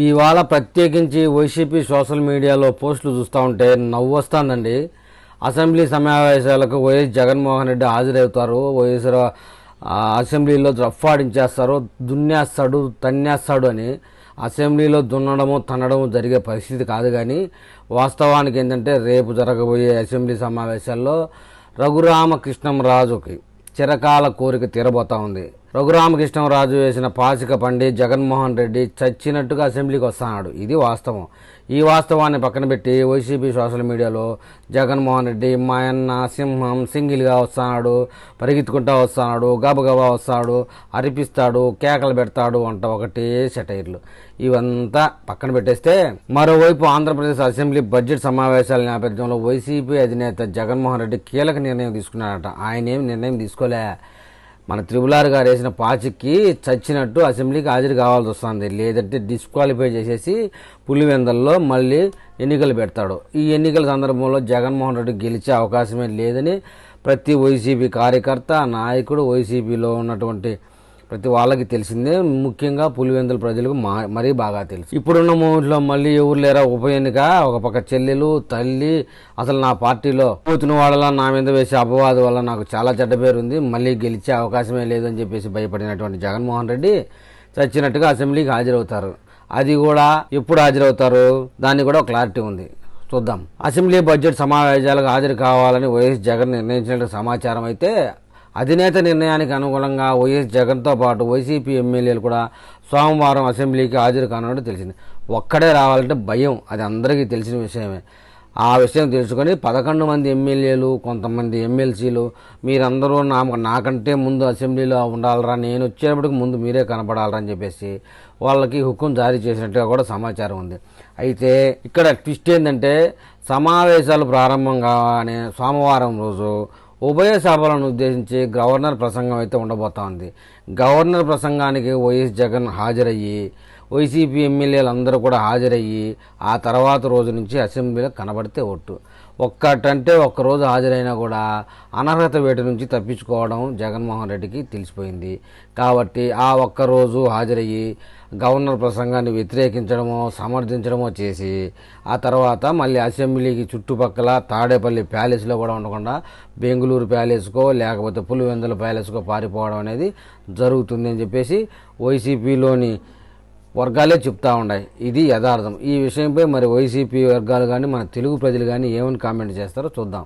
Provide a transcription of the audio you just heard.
ఇవాళ ప్రత్యేకించి YCP social మీడియాలో పోస్టులు చూస్తూ ఉంటే నవ్వు వస్తుందండి. అసెంబ్లీ సమావేశాలకు వైఎస్ జగన్మోహన్ రెడ్డి హాజరవుతారు. అసెంబ్లీలో రఫ్ఫాడించేస్తారు, దున్నేస్తాడు, తన్నేస్తాడు అని. అసెంబ్లీలో దున్నడము తన్నడము జరిగే పరిస్థితి కాదు. కానీ వాస్తవానికి ఏంటంటే రేపు జరగబోయే అసెంబ్లీ సమావేశాల్లో రఘురామకృష్ణంరాజుకి చిరకాల కోరిక తీరబోతా ఉంది. రఘురామకృష్ణంరాజు వేసిన పాచిక పండి జగన్మోహన్ రెడ్డి చచ్చినట్టుగా అసెంబ్లీకి వస్తున్నాడు. ఇది వాస్తవం. ఈ వాస్తవాన్ని పక్కన పెట్టి వైసీపీ సోషల్ మీడియాలో జగన్మోహన్ రెడ్డి మాయన్న సింహం సింగిల్గా వస్తున్నాడు, పరిగెత్తుకుంటా వస్తున్నాడు, గబగబా వస్తాడు, అరిపిస్తాడు, కేకలు పెడతాడు అంట ఒకటే సెటైర్లు. ఇవంతా పక్కన పెట్టేస్తే మరోవైపు ఆంధ్రప్రదేశ్ అసెంబ్లీ బడ్జెట్ సమావేశాల నేపథ్యంలో వైసీపీ అధినేత జగన్మోహన్ రెడ్డి కీలక నిర్ణయం తీసుకున్నాడట. ఆయన ఏం నిర్ణయం తీసుకోలే. మన త్రిపులార్ గారు వేసిన పాచికి చచ్చినట్టు అసెంబ్లీకి హాజరు కావాల్సి వస్తుంది. లేదంటే డిస్క్వాలిఫై చేసేసి పులివెందల్లో మళ్ళీ ఎన్నికలు పెడతాడు. ఈ ఎన్నికల సందర్భంలో జగన్మోహన్ రెడ్డి గెలిచే అవకాశమే లేదని ప్రతి వైసీపీ కార్యకర్త, నాయకుడు, వైసీపీలో ఉన్నటువంటి ప్రతి వాళ్ళకి తెలిసిందే. ముఖ్యంగా పులివెందుల ప్రజలకు మరీ బాగా తెలుసు. ఇప్పుడున్న మూమెంట్లో మళ్ళీ ఎవరు లేరా ఉప ఎన్నిక, ఒక పక్క చెల్లెలు, తల్లి, అసలు నా పార్టీలో కూతుని వాళ్ళ నా మీద వేసే అపవాదు వల్ల నాకు చాలా చెడ్డ పేరు ఉంది, మళ్ళీ గెలిచే అవకాశమే లేదని చెప్పేసి భయపడినటువంటి జగన్మోహన్ రెడ్డి చచ్చినట్టుగా అసెంబ్లీకి హాజరవుతారు. అది కూడా ఎప్పుడు హాజరవుతారు దాన్ని కూడా క్లారిటీ ఉంది, చూద్దాం. అసెంబ్లీ బడ్జెట్ సమావేశాలకు హాజరు కావాలని వైఎస్ జగన్ నిర్ణయించినట్టు సమాచారం అయితే అధినేత నిర్ణయానికి అనుగుణంగా వైఎస్ జగన్తో పాటు వైసీపీ ఎమ్మెల్యేలు కూడా సోమవారం అసెంబ్లీకి హాజరు కానున్నట్టు తెలిసింది. ఒక్కడే రావాలంటే భయం, అది అందరికీ తెలిసిన విషయమే. ఆ విషయం తెలుసుకొని 11 మంది ఎమ్మెల్యేలు, కొంతమంది ఎమ్మెల్సీలు మీరందరూ నాకంటే ముందు అసెంబ్లీలో ఉండాలరా, నేను వచ్చేటప్పటికి ముందు మీరే కనపడాలరా అని చెప్పేసి వాళ్ళకి హుకుం జారీ చేసినట్టుగా కూడా సమాచారం ఉంది. అయితే ఇక్కడ ట్విస్ట్ ఏంటంటే సమావేశాలు ప్రారంభం కాగానే సోమవారం రోజు ఉభయ సభలను ఉద్దేశించి గవర్నర్ ప్రసంగం అయితే ఉండబోతా ఉంది. గవర్నర్ ప్రసంగానికి వైఎస్ జగన్ హాజరయ్యి, వైసీపీ ఎమ్మెల్యేలు అందరూ కూడా హాజరయ్యి ఆ తర్వాత రోజు నుంచి అసెంబ్లీలో కనబడితే ఒట్టు. ఒక్కటంటే ఒక్కరోజు హాజరైనా కూడా అనర్హత వేటు నుంచి తప్పించుకోవడం జగన్మోహన్ రెడ్డికి తెలిసిపోయింది. కాబట్టి ఆ ఒక్కరోజు హాజరయ్యి గవర్నర్ ప్రసంగాన్ని వ్యతిరేకించడమో సమర్థించడమో చేసి ఆ తర్వాత మళ్ళీ అసెంబ్లీకి చుట్టుపక్కల తాడేపల్లి ప్యాలెస్లో కూడా ఉండకుండా బెంగళూరు ప్యాలెస్కో లేకపోతే పులివెందుల ప్యాలెస్కో పారిపోవడం అనేది జరుగుతుంది అని చెప్పేసి వైసీపీలోని వర్గాలే చెప్తా ఉన్నాయి. ఇది యథార్థం. ఈ విషయంపై మరి వైసీపీ వర్గాలు కానీ మన తెలుగు ప్రజలు కానీ ఏమని కామెంట్ చేస్తారో చూద్దాం.